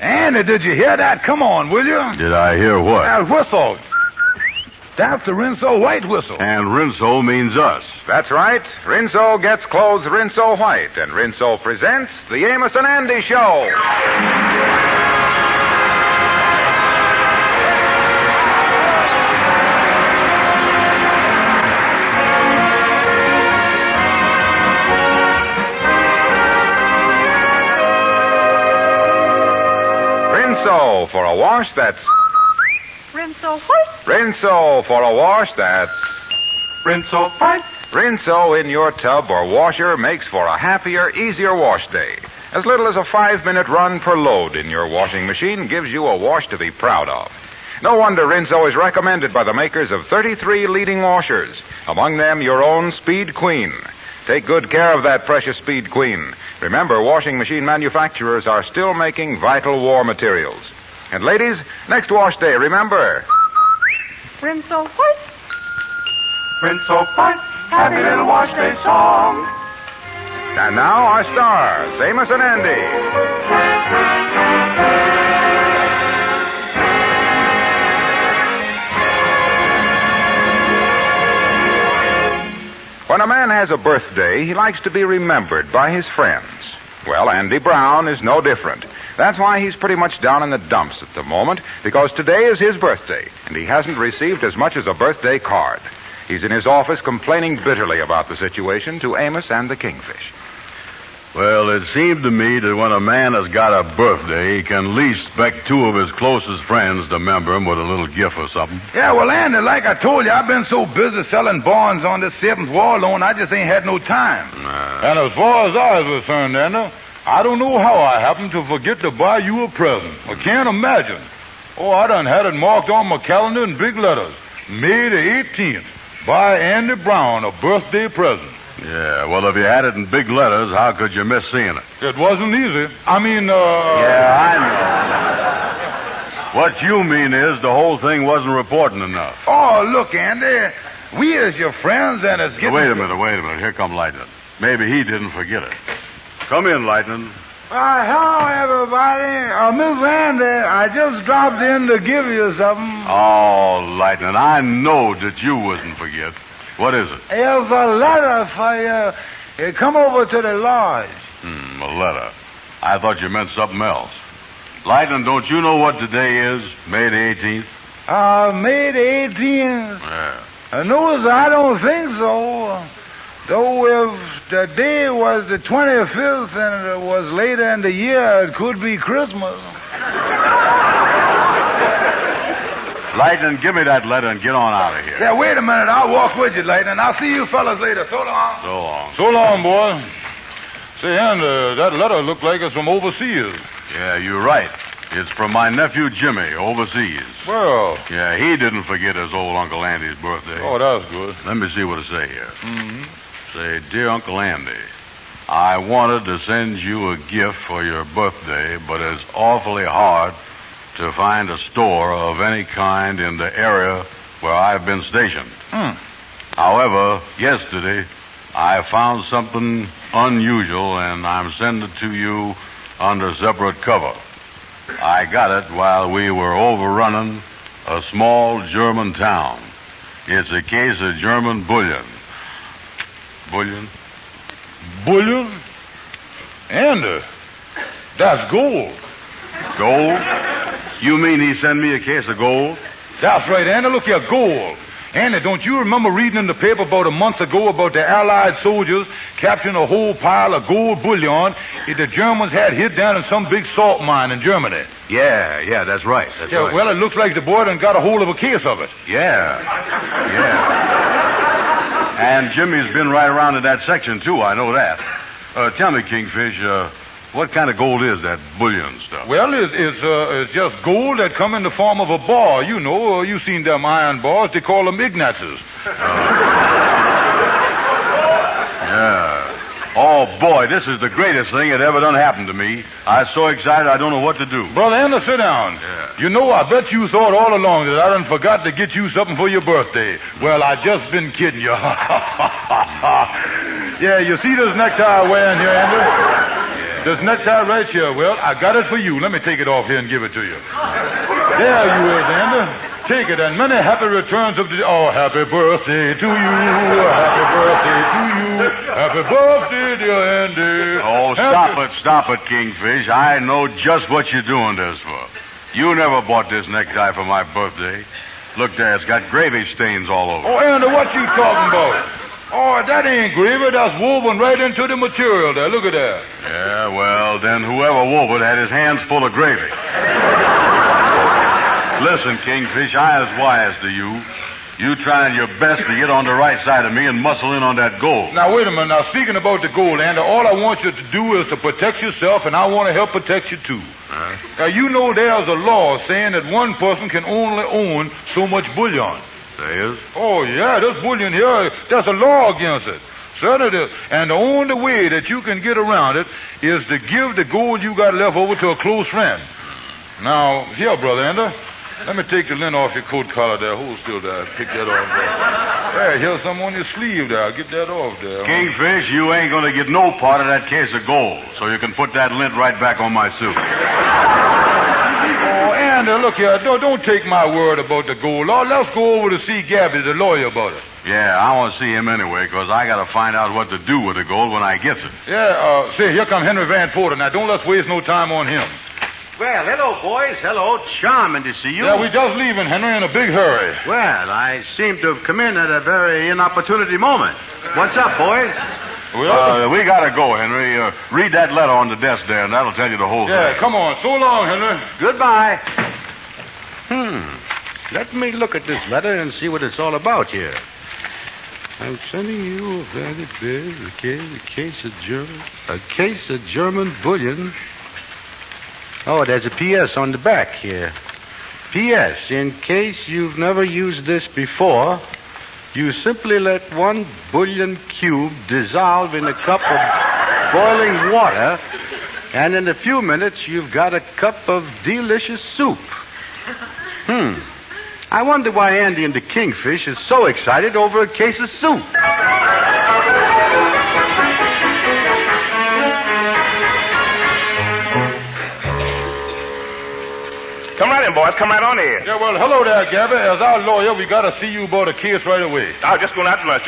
Andy, did you hear that? Come on, will you? Did I hear what? That whistle. That's the Rinso White whistle. And Rinso means us. That's right. Rinso gets clothes Rinso White, and Rinso presents the Amos and Andy Show. Rinso for a wash that's... Rinso White. Rinso for a wash that's... Rinso White. Rinso in your tub or washer makes for a happier, easier wash day. As little as a 5-minute run per load in your washing machine gives you a wash to be proud of. No wonder Rinso is recommended by the makers of 33 leading washers, among them your own Speed Queen. Take good care of that precious Speed Queen. Remember, washing machine manufacturers are still making vital war materials. And ladies, next wash day, remember... Rinso White. Rinso White. Happy little wash day song. And now our stars, Amos and Andy. When a man has a birthday, he likes to be remembered by his friends. Well, Andy Brown is no different. That's why he's pretty much down in the dumps at the moment, because today is his birthday, and he hasn't received as much as a birthday card. He's in his office complaining bitterly about the situation to Amos and the Kingfish. Well, it seemed to me that when a man has got a birthday, he can at least expect 2 of his closest friends to remember him with a little gift or something. Yeah, well, Andy, like I told you, I've been so busy selling bonds on this 7th war loan, I just ain't had no time. And as far as I was concerned, Andy, I don't know how I happened to forget to buy you a present. I can't imagine. Oh, I done had it marked on my calendar in big letters. May the 18th. Buy Andy Brown a birthday present. Yeah, well, if you had it in big letters, how could you miss seeing it? It wasn't easy. Yeah, I know. What you mean is the whole thing wasn't important enough. Oh, look, Andy, we as your friends and it's getting... Wait a minute. Here come Lightning. Maybe he didn't forget it. Come in, Lightning. Hello, everybody. Miss Andy, I just dropped in to give you something. Oh, Lightning, I know that you wouldn't forget. What is it? It's a letter for you. Come over to the lodge. A letter. I thought you meant something else. Lightning, don't you know what today is? May the 18th? May the 18th? Yeah. No, I don't think so. Though if the day was the 25th and it was later in the year, it could be Christmas. Lightning, give me that letter and get on out of here. Yeah, wait a minute. I'll walk with you, Lightning. I'll see you fellas later. So long. So long. So long, boy. Say, Andy, that letter looked like it's from overseas. Yeah, you're right. It's from my nephew Jimmy, overseas. Well. Yeah, he didn't forget his old Uncle Andy's birthday. Oh, that's good. Let me see what it say here. Mm-hmm. Say, Dear Uncle Andy, I wanted to send you a gift for your birthday, but it's awfully hard to find a store of any kind in the area where I've been stationed. However, yesterday I found something unusual, and I'm sending it to you under separate cover. I got it while we were overrunning a small German town. It's a case of German bullion. Bullion? Bullion? Andy, that's gold. Gold? You mean he sent me a case of gold? That's right, Andy. Look here, gold. Andy, don't you remember reading in the paper about a month ago about the Allied soldiers capturing a whole pile of gold bullion that the Germans had hid down in some big salt mine in Germany? Yeah, that's right. That's right. Well, it looks like the boy done got a hold of a case of it. Yeah. And Jimmy's been right around in that section, too. I know that. Tell me, Kingfish, what kind of gold is that bullion stuff? Well, it's just gold that come in the form of a bar. You know, you seen them iron bars. They call them Ignazes. Yeah. Oh, boy, this is the greatest thing that ever done happened to me. I'm so excited I don't know what to do. Brother Andy, sit down. Yeah. You know, I bet you thought all along that I done forgot to get you something for your birthday. Well, I just been kidding you. Yeah, you see this necktie I'm wearing here, Andy? This necktie right here, well, I got it for you. Let me take it off here and give it to you. There you is, Andy. Take it, and many happy returns of the... Oh, happy birthday to you. Happy birthday to you. Happy birthday, dear Andy. Oh, stop it, Kingfish. I know just what you're doing this for. You never bought this necktie for my birthday. Look there, it's got gravy stains all over. Oh, Andy, what you talking about? Oh, that ain't gravy. That's woven right into the material there. Look at that. Yeah, well, then whoever wove it had his hands full of gravy. Listen, Kingfish, I was wise to you. You trying your best to get on the right side of me and muscle in on that gold. Now, wait a minute. Now, speaking about the gold, Andy, all I want you to do is to protect yourself, and I want to help protect you, too. Now, you know there's a law saying that one person can only own so much bullion. There is? Oh, yeah, this bullion here, there's a law against it. Certainly there is. And the only way that you can get around it is to give the gold you got left over to a close friend. Now, here, Brother Andy, let me take the lint off your coat collar there. Hold still there. Pick that off there. Hey, here's some on your sleeve there. I'll get that off there. Kingfish, you ain't going to get no part of that case of gold, so you can put that lint right back on my suit. Oh, Andy, look here. Don't take my word about the gold. Let's go over to see Gabby, the lawyer, about it. Yeah, I want to see him anyway, because I got to find out what to do with the gold when I gets it. Yeah, say, here come Henry Van Porter. Now, don't let's waste no time on him. Well, hello, boys. Hello. Charming to see you. Yeah, we just leaving, Henry, in a big hurry. Well, I seem to have come in at a very inopportunity moment. What's up, boys? Well, we got to go, Henry. Read that letter on the desk there, and that'll tell you the whole thing. Yeah, come on. So long, Henry. Goodbye. Let me look at this letter and see what it's all about here. I'm sending you a very big a case of German bullion. Oh, there's a P.S. on the back here. P.S. In case you've never used this before, you simply let 1 bullion cube dissolve in a cup of boiling water, and in a few minutes you've got a cup of delicious soup. I wonder why Andy and the Kingfish is so excited over a case of soup. Come right in, boys. Come right on in. Yeah, well, hello there, Gabby. As our lawyer, we got to see you about a case right away. I'm just going out to lunch.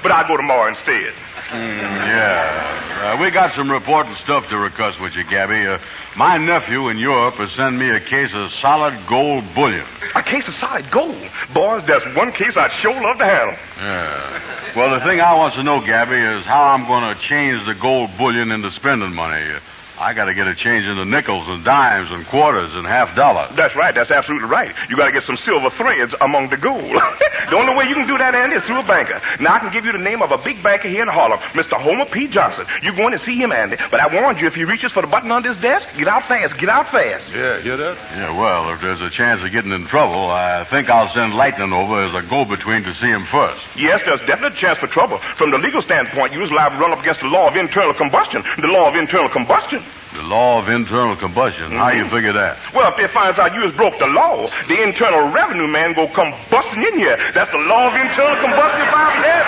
But I'll go tomorrow instead. Yeah. We got some important stuff to discuss with you, Gabby. My nephew in Europe has sent me a case of solid gold bullion. A case of solid gold? Boys, that's one case I'd sure love to handle. Yeah. Well, the thing I want to know, Gabby, is how I'm going to change the gold bullion into spending money. I got to get it changed into nickels and dimes and quarters and half dollars. That's right. That's absolutely right. You got to get some silver threads among the gold. The only way you can do that, Andy, is through a banker. Now, I can give you the name of a big banker here in Harlem, Mr. Homer P. Johnson. You go in and see him, Andy. But I warned you, if he reaches for the button on his desk, get out fast. Get out fast. Yeah, hear that? Yeah, well, if there's a chance of getting in trouble, I think I'll send Lightning over as a go-between to see him first. Yes, there's definitely a chance for trouble. From the legal standpoint, you're liable to run up against the law of internal combustion. The law of internal combustion. The law of internal combustion. How you figure that? Well, if they finds out you has broke the law, the internal revenue man go come busting in here. That's the law of internal combustion if I've had it.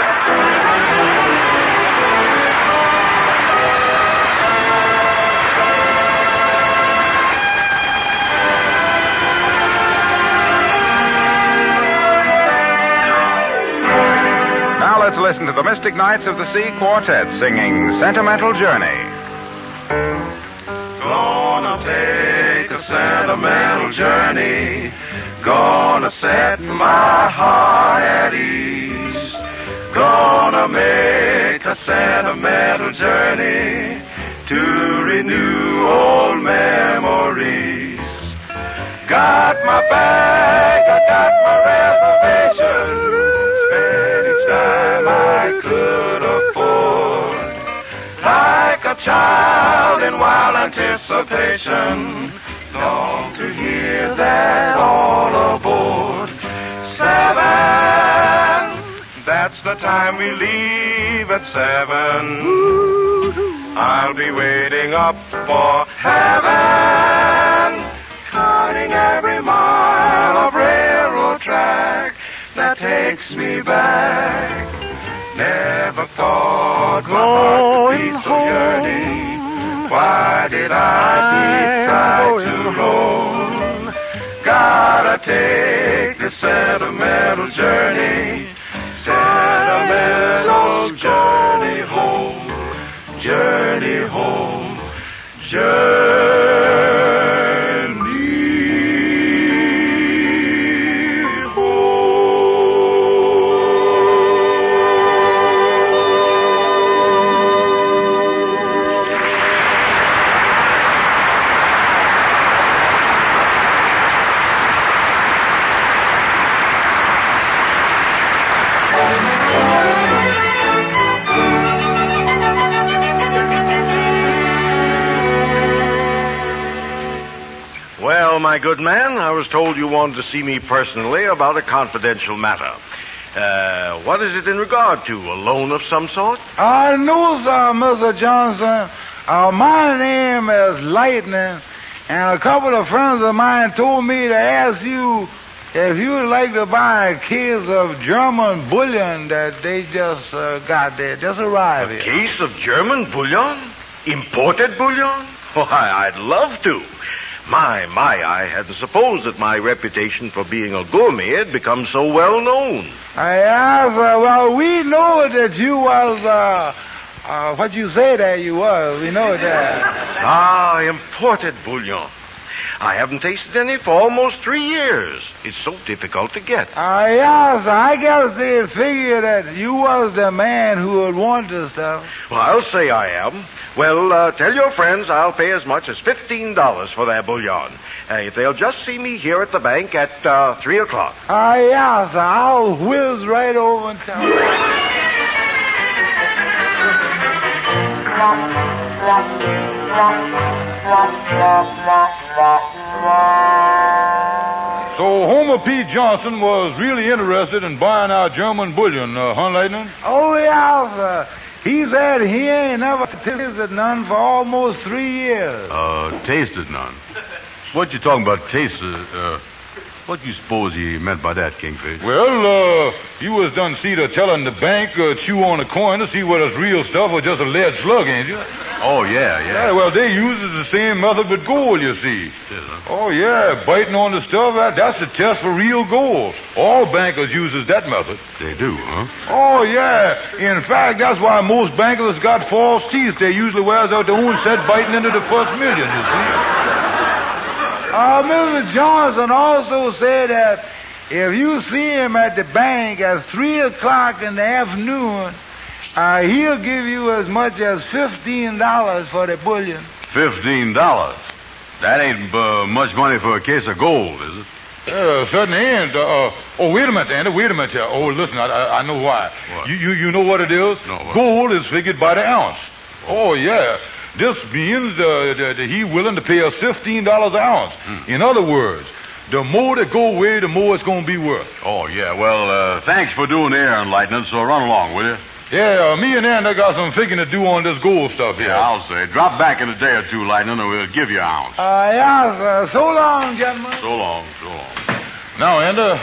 Now let's listen to the Mystic Knights of the Sea Quartet singing Sentimental Journey. Gonna take a sentimental journey. Gonna set my heart at ease. Gonna make a sentimental journey to renew old memories. Got my bag, I got my reservation. Spent each time I could afford. Like a child in wild anticipation, long to hear that all aboard. 7, that's the time we leave at 7. I'll be waiting up for heaven, counting every mile of railroad track that takes me back. Never thought my heart would be so yearning Why did I decide to roam? Gotta take a sentimental journey. Sentimental journey home. Journey home. Well, my good man, I was told you wanted to see me personally about a confidential matter. What is it in regard to? A loan of some sort? No, sir, Mr. Johnson. My name is Lightning, and a couple of friends of mine told me to ask you if you would like to buy a case of German bullion that they just got there, just arrived here. A case of German bullion? Imported bullion? Why, I'd love to. My, I hadn't supposed that my reputation for being a gourmet had become so well known. Yes, well, we know that you was, what you say that you was. We know that. Imported bullion. I haven't tasted any for almost 3 years. It's so difficult to get. Yes, I guess they figure that you was the man who would want this stuff. Well, I'll say I am. Well, tell your friends I'll pay as much as $15 for their bullion. If they'll just see me here at the bank at 3 o'clock. Yes, I'll whiz right over and tell them. So Homer P. Johnson was really interested in buying our German bullion, huh, Lightning? Oh, yes, he said he ain't never tasted none for almost 3 years. Tasted none? What you talking about, tasted? What you suppose he meant by that, Kingfish? Well, you was done see the teller in the bank chew on a coin to see whether it's real stuff or just a lead slug, ain't you? Oh, yeah. Yeah, well, they uses the same method with gold, you see. Oh, yeah, biting on the stuff, that's the test for real gold. All bankers uses that method. They do, huh? Oh, yeah. In fact, that's why most bankers got false teeth. They usually wears out their own set biting into the first million, you see. Mr. Johnson also said that if you see him at the bank at 3 o'clock in the afternoon, he'll give you as much as $15 for the bullion. $15? That ain't much money for a case of gold, is it? Certainly ain't. Wait a minute, Andy. Wait a minute here. Oh, listen, I know why. What? You know what it is? No, what? Gold is figured by the ounce. Oh, yeah. This means that he willing to pay us $15 an ounce. In other words, the more that go away, the more it's going to be worth. Oh, yeah. Well, thanks for doing the errand, Lightning, so run along, will you? Yeah, me and Andy got some figuring to do on this gold stuff here. Yeah, I'll say. Drop back in a day or two, Lightning, and we'll give you an ounce. Yes, so long, gentlemen. So long. Now, Andy,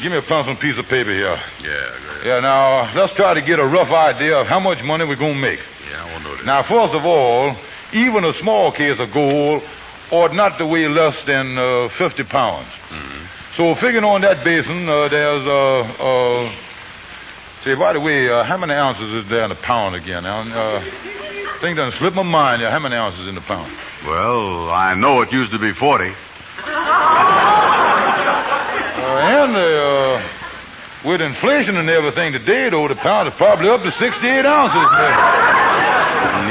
give me a pencil and piece of paper here. Yeah, great. Yeah, now, let's try to get a rough idea of how much money we're going to make. Yeah, I won't know that. Now, first of all, even a small case of gold ought not to weigh less than 50 pounds. Mm-hmm. So, figuring on that basis, there's, say, by the way, how many ounces is there in a pound again? Thing done slipped my mind. How many ounces in the pound? Well, I know it used to be 40. With inflation and everything today, though, the pound is probably up to 68 ounces.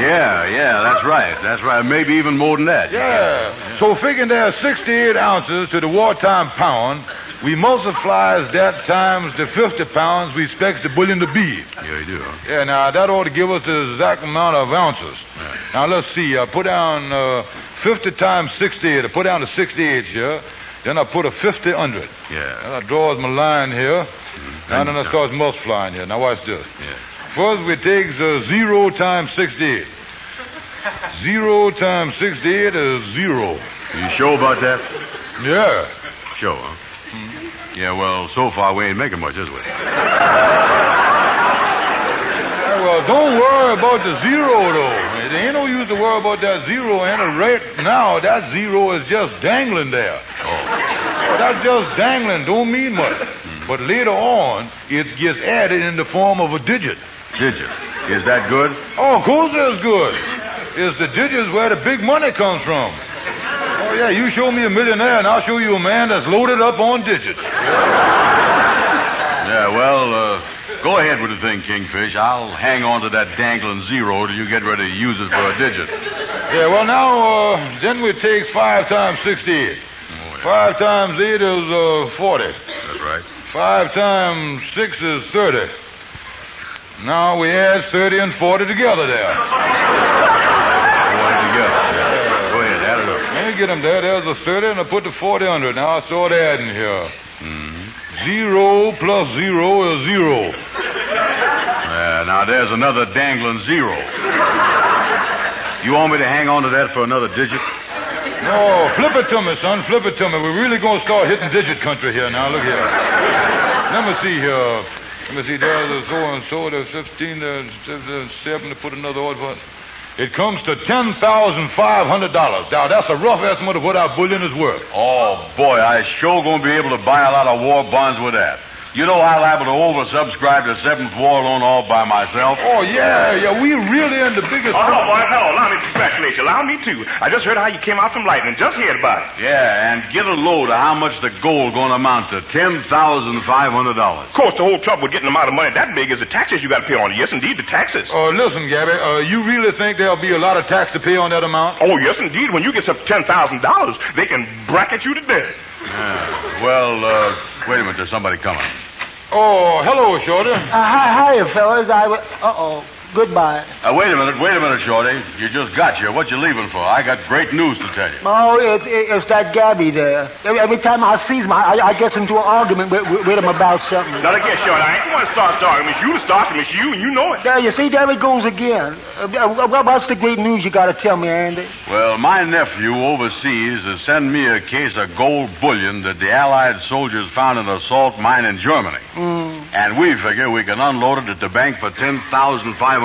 Yeah, that's right. That's right. Maybe even more than that. Yeah. So figuring there's 68 ounces to the wartime pound, we multiplies that times the 50 pounds we expect the bullion to be. Yeah, you do, huh? Yeah, now that ought to give us the exact amount of ounces. Right. Now let's see. I put down 50 times 68. I put down the 68 here. Then I put a 50 under it. Yeah. Then I draws my line here. Now then I starts multiplying here. Now watch this. Yeah. First we takes 0 times 68. 0 times 68 is 0. You sure about that? Yeah. Sure, huh? Yeah, well, so far we ain't making much, is we? Well, don't worry about the 0, though. There ain't no use to worry about that zero in it. Right now, that zero is just dangling there. Oh, that's just dangling. Don't mean much. But later on, it gets added in the form of a digit. Digit. Is that good? Oh, of course it's good. It's the digits where the big money comes from. Oh, yeah, you show me a millionaire, and I'll show you a man that's loaded up on digits. Yeah, well, go ahead with the thing, Kingfish. I'll hang on to that dangling zero till you get ready to use it for a digit. Yeah, well, now, then we take 5 times 68. Oh, yeah. 5 times 8 is 40. That's right. 5 times 6 is 30. Now we add 30 and 40 together there. 40 together. Yeah. Go ahead, add it up. Let me get them there. There's the 30, and I put the 40 under it. Now I start adding here. Mm-hmm. 0 plus 0 is 0. Now there's another dangling zero. You want me to hang on to that for another digit? No, flip it to me, son. Flip it to me. We're really going to start hitting digit country here. Now, look here. Let me see here. Let me see. There's the so-and-so. There's 15. There's 7 to put another order for. It comes to $10,500. Now, that's a rough estimate of what our bullion is worth. Oh, boy, I sure going to be able to buy a lot of war bonds with that. You know I'll have to oversubscribe the 7th war loan all by myself. Oh, yeah, we really in the biggest... Oh, no, boy, no. Allow me to congratulate you. Allow me, too. I just heard how you came out from lightning. Just heard about it. Yeah, and get a load of how much the gold going to amount to. $10,500. Of course, the whole trouble with getting the amount of money that big is the taxes you got to pay on it. Yes, indeed, the taxes. Oh, listen, Gabby, you really think there'll be a lot of tax to pay on that amount? Oh, yes, indeed. When you get up to $10,000, they can bracket you to death. Yeah. Well, wait a minute. There's somebody coming. Oh, hello, Shorty. Hiya, fellas. Uh-oh. Goodbye. Wait a minute, Shorty. You just got here. What you leaving for? I got great news to tell you. Oh, it's that Gabby there. Every time I see him, I get into an argument with him about something. Now, again, Shorty, I ain't the one to start starting. It's you to start, and it's you, and you know it. There, you see, there it goes again. What's the great news you got to tell me, Andy? Well, my nephew overseas is sending me a case of gold bullion that the Allied soldiers found in a salt mine in Germany. And we figure we can unload it at the bank for $10,500.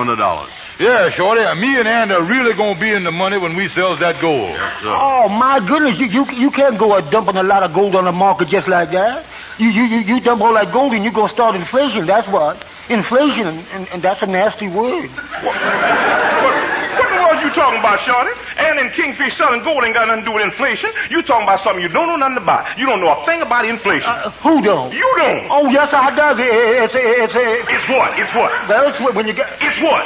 Yeah, Shorty, me and Andy are really going to be in the money when we sells that gold. Yes, sir. Oh, my goodness, you can't go dumping a lot of gold on the market just like that. You dump all that gold and you're going to start inflation, that's what. Inflation, and that's a nasty word. What in the world you talking about, Shorty? And in Kingfish selling gold ain't got nothing to do with inflation. You talking about something you don't know nothing about. You don't know a thing about inflation. Who don't? You don't. Oh, yes, I does. It's what? It's what? Well, it's when you get... It's what?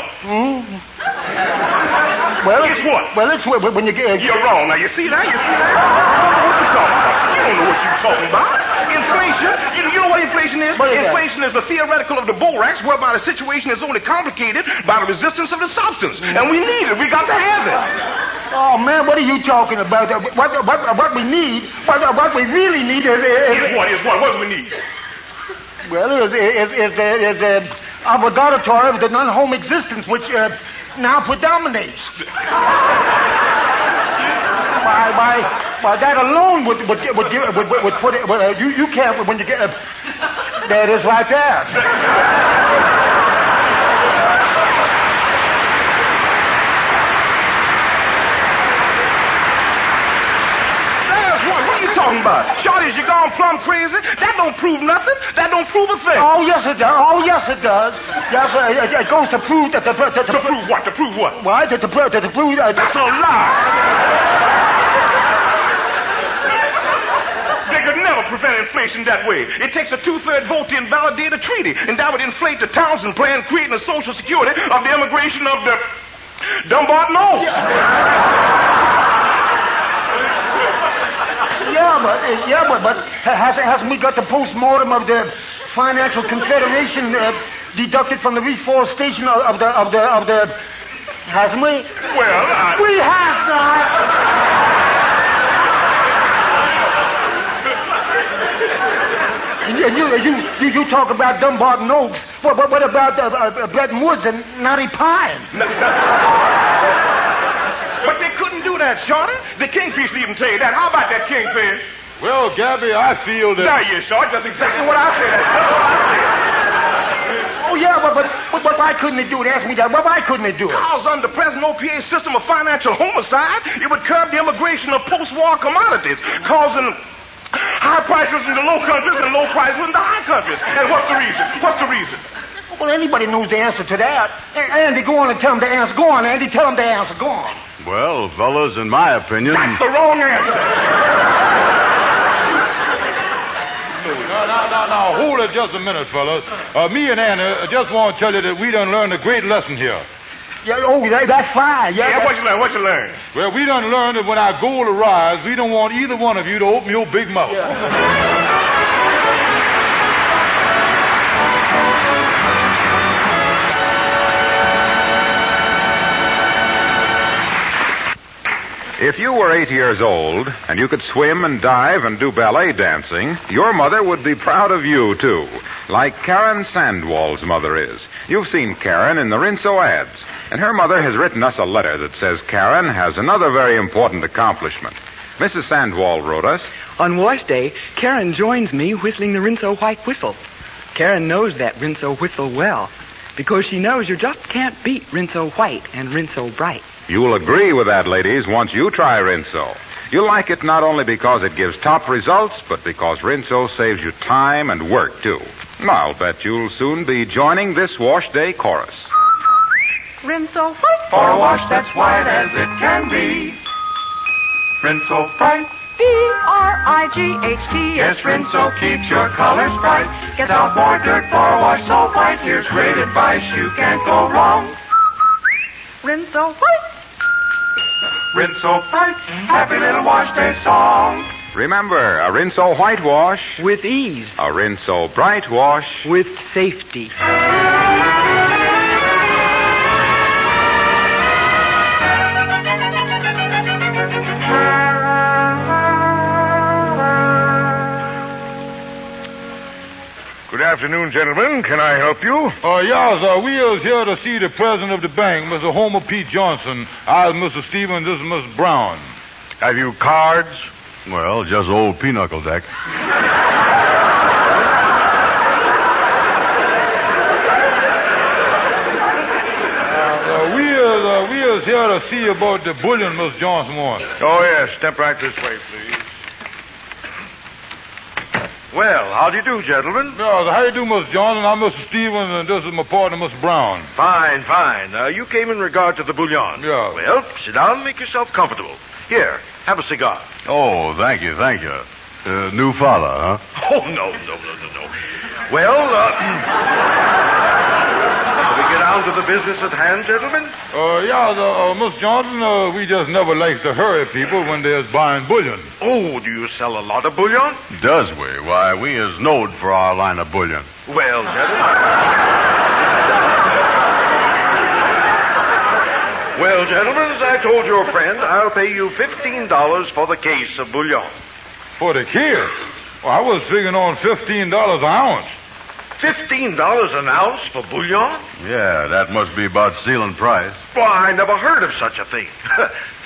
Well, it's what? Well, it's when you get... You're wrong. Now, you see that? You don't know what you're talking about. Inflation? You know what inflation is? Inflation is the theoretical of the borax, whereby the situation is only complicated by the resistance of the substance. And we need it. We got to have it. Oh, man, what are you talking about? What we need, what we really need is... Is what? What do we need? Well, is the obligatory of the non-home existence, which now predominates. By that alone would put it. You can't when you get. There it is, right there. What are you talking about? Shorty, you gone plumb crazy? That don't prove nothing. That don't prove a thing. Oh, yes, it does. Oh, yes, it does. Yes, it goes to prove that... To prove what? To prove what? Why? To prove... That's a lie. They could never prevent inflation that way. It takes a 2/3 vote to invalidate a treaty, and that would inflate the Townsend Plan, creating the social security of the immigration of the Dumbarton Oaks. Yeah, but hasn't we got the post-mortem of the Financial Confederation deducted from the reforestation of the hasn't we? Well, we have not. And you talk about Dumbarton Oaks. What about Bretton Woods and Knotty Pine? But they couldn't do that, Shorty. The Kingfish even tell you that. How about that Kingfish? Well, Gabby, I feel that... There you are, Shorty. That's exactly what I said. Oh, yeah, but But why couldn't it do it? Ask me that. Why couldn't it do it? Because under the present OPA system of financial homicide, it would curb the immigration of post-war commodities, causing high prices in the low countries and low prices in the high countries. And what's the reason? What's the reason? Well, anybody knows the answer to that. Andy, go on and tell him the answer. Go on, Andy, tell him the answer. Go on. Well, fellas, in my opinion... That's the wrong answer. Now, hold it just a minute, fellas. Me and Anna just want to tell you that we done learned a great lesson here. Yeah, that's fine. Yeah, what you learn? Well, we done learned that when our goal arrives, we don't want either one of you to open your big mouth. Yeah. If you were 8 years old and you could swim and dive and do ballet dancing, your mother would be proud of you, too, like Karen Sandwall's mother is. You've seen Karen in the Rinso ads, and her mother has written us a letter that says Karen has another very important accomplishment. Mrs. Sandwall wrote us, On wash day, Karen joins me whistling the Rinso White Whistle. Karen knows that Rinso whistle well, because she knows you just can't beat Rinso White and Rinso Bright. You'll agree with that, ladies, once you try Rinso. You'll like it not only because it gives top results, but because Rinso saves you time and work, too. I'll bet you'll soon be joining this wash day chorus. Rinso White. For a wash that's white as it can be. Rinso Bright. B-R-I-G-H-T. Yes, Rinso keeps your colors bright. Gets out more dirt for a wash so white. Here's great advice, you can't go wrong. Rinso White. Rinso Bright. Happy little wash day song. Remember, a Rinso white wash, With ease. a Rinso bright wash. With safety. Good afternoon, gentlemen. Can I help you? Yes, we is here to see the president of the bank, Mr. Homer P. Johnson. I is Mr. Stevens, this is Miss Brown. Have you cards? Well, just old pinochle deck. We is here to see about the bullion Miss Johnson wants. Oh, yes. Step right this way, please. Well, how do you do, gentlemen? Yeah, how you do, Miss Johnson? I'm Mr. Stevens, and this is my partner, Miss Brown. Fine, fine. You came in regard to the bullion. Yeah. Well, sit down and make yourself comfortable. Here, have a cigar. Oh, thank you. New father, huh? Oh, no. Well, shall we get down to the business at hand, gentlemen? Miss Johnson, we just never like to hurry people when they're buying bullion. Oh, do you sell a lot of bullion? Does we? Why, we is known for our line of bullion. Well, gentlemen, as I told your friend, I'll pay you $15 for the case of bullion. For the case? Well, I was figuring on $15 an ounce. $15 an ounce for bullion? Yeah, that must be about ceiling price. Why, I never heard of such a thing.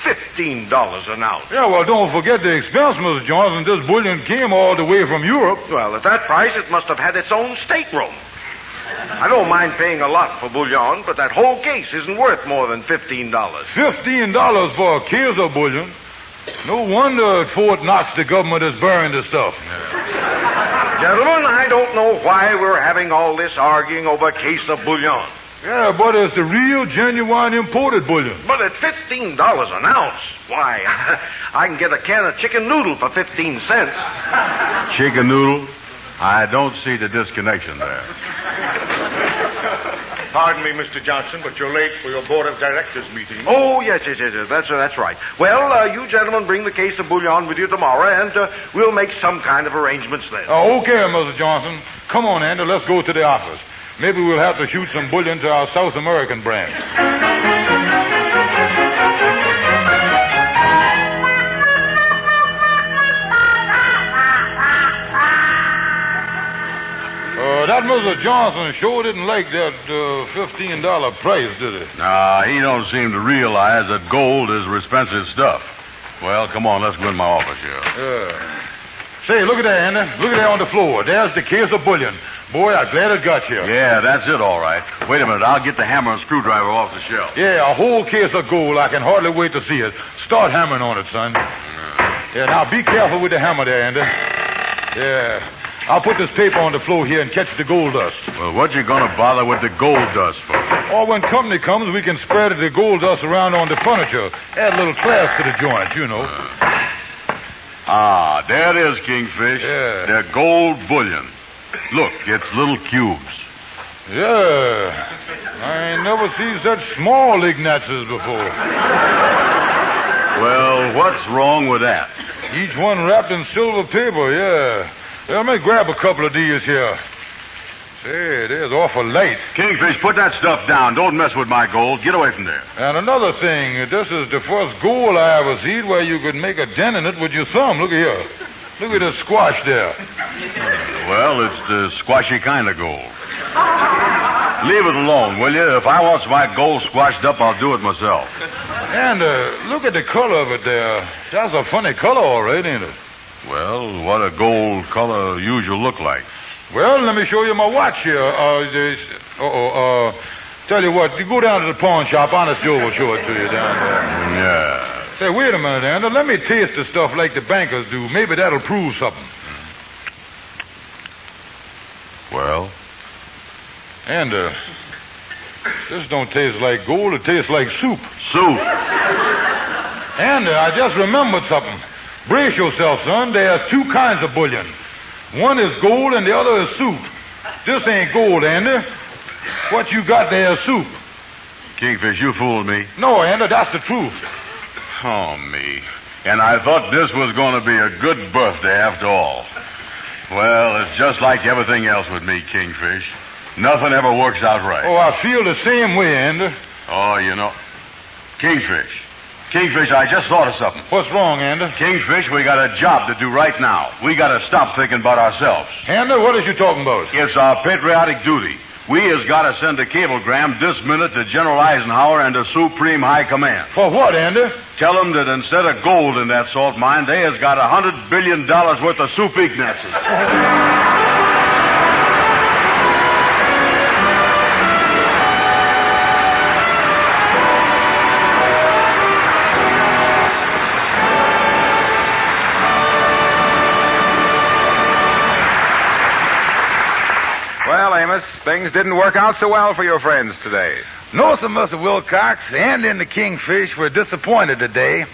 $15 an ounce. Yeah, well, don't forget the expense, Mr. Johnson. This bullion came all the way from Europe. Well, at that price, it must have had its own stateroom. I don't mind paying a lot for bullion, but that whole case isn't worth more than $15. $15 for a case of bullion? No wonder Fort Knox, the government, is burying the stuff. Gentlemen, I don't know why we're having all this arguing over a case of bullion. Yeah, but it's the real, genuine, imported bullion. But at $15 an ounce, why, I can get a can of chicken noodle for 15 cents. Chicken noodle? I don't see the disconnection there. Pardon me, Mr. Johnson, but you're late for your board of directors meeting. Oh, yes. That's right. Well, you gentlemen bring the case of bullion with you tomorrow, and we'll make some kind of arrangements then. Okay, Mr. Johnson. Come on, Andy, let's go to the office. Maybe we'll have to shoot some bullion to our South American branch. That Mr. Johnson sure didn't like that $15 price, did he? Nah, he don't seem to realize that gold is expensive stuff. Well, come on, let's go in my office here. Say, look at that, Andy. Look at that on the floor. There's the case of bullion. Boy, I'm glad it got here. Yeah, that's it, all right. Wait a minute. I'll get the hammer and screwdriver off the shelf. Yeah, a whole case of gold. I can hardly wait to see it. Start hammering on it, son. Yeah, now be careful with the hammer there, Andy. Yeah. I'll put this paper on the floor here and catch the gold dust. Well, what you gonna bother with the gold dust for? Or when company comes, we can spread the gold dust around on the furniture. Add a little class to the joint, you know. There it is, Kingfish. Yeah. They're gold bullion. Look, it's little cubes. Yeah. I ain't never seen such small Ignatius before. Well, what's wrong with that? Each one wrapped in silver paper, yeah. Let me grab a couple of these here. Say, there's awful light. Kingfish, put that stuff down. Don't mess with my gold. Get away from there. And another thing, this is the first gold I ever seen where you could make a dent in it with your thumb. Look at here. Look at the squash there. Well, it's the squashy kind of gold. Leave it alone, will you? If I want my gold squashed up, I'll do it myself. And look at the color of it there. That's a funny color, all right, ain't it? Well, what a gold color usually look like? Well, let me show you my watch here. Tell you what, you go down to the pawn shop. Honest Joe will show it to you down there. Yeah. Say, wait a minute, Andy. Let me taste the stuff like the bankers do. Maybe that'll prove something. Well? And, this don't taste like gold. It tastes like soup. Soup? And I just remembered something. Brace yourself, son. There's two kinds of bullion. One is gold and the other is soup. This ain't gold, Andy. What you got there is soup. Kingfish, you fooled me. No, Andy, that's the truth. Oh, me. And I thought this was going to be a good birthday after all. Well, it's just like everything else with me, Kingfish. Nothing ever works out right. Oh, I feel the same way, Andy. Oh, you know. Kingfish, I just thought of something. What's wrong, Andy? Kingfish, we got a job to do right now. We got to stop thinking about ourselves. Andy, what is you talking about? It's our patriotic duty. We has got to send a cablegram this minute to General Eisenhower and the Supreme High Command. For what, Andy? Tell them that instead of gold in that salt mine, they has got $100 billion worth of soup Ignatius. Well, Amos, things didn't work out so well for your friends today. No, sir, Mr. Wilcox, and in the Kingfish were disappointed today.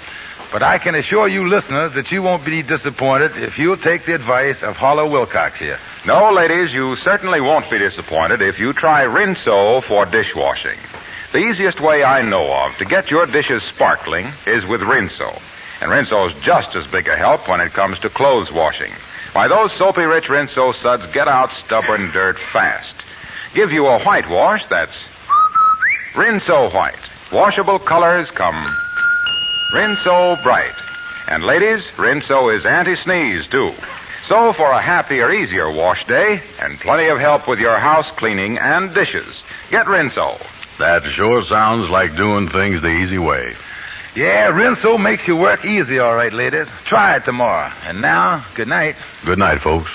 But I can assure you listeners that you won't be disappointed if you'll take the advice of Harlow Wilcox here. No, ladies, you certainly won't be disappointed if you try Rinso for dishwashing. The easiest way I know of to get your dishes sparkling is with Rinso. And Rinso's just as big a help when it comes to clothes washing. Why, those soapy-rich Rinso suds get out stubborn dirt fast. Give you a whitewash that's Rinso White. Washable colors come Rinso Bright. And ladies, Rinso is anti-sneeze, too. So for a happier, easier wash day and plenty of help with your house cleaning and dishes, get Rinso. That sure sounds like doing things the easy way. Yeah, Rinso makes your work easy, all right, ladies. Try it tomorrow. And now, good night. Good night, folks.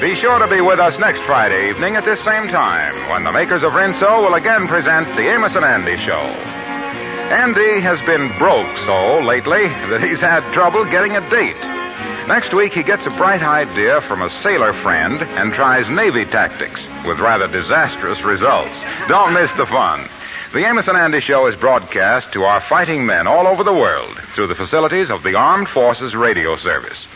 Be sure to be with us next Friday evening at this same time when the makers of Rinso will again present the Amos and Andy Show. Andy has been broke so lately that he's had trouble getting a date. Next week, he gets a bright idea from a sailor friend and tries Navy tactics with rather disastrous results. Don't miss the fun. The Amos and Andy Show is broadcast to our fighting men all over the world through the facilities of the Armed Forces Radio Service.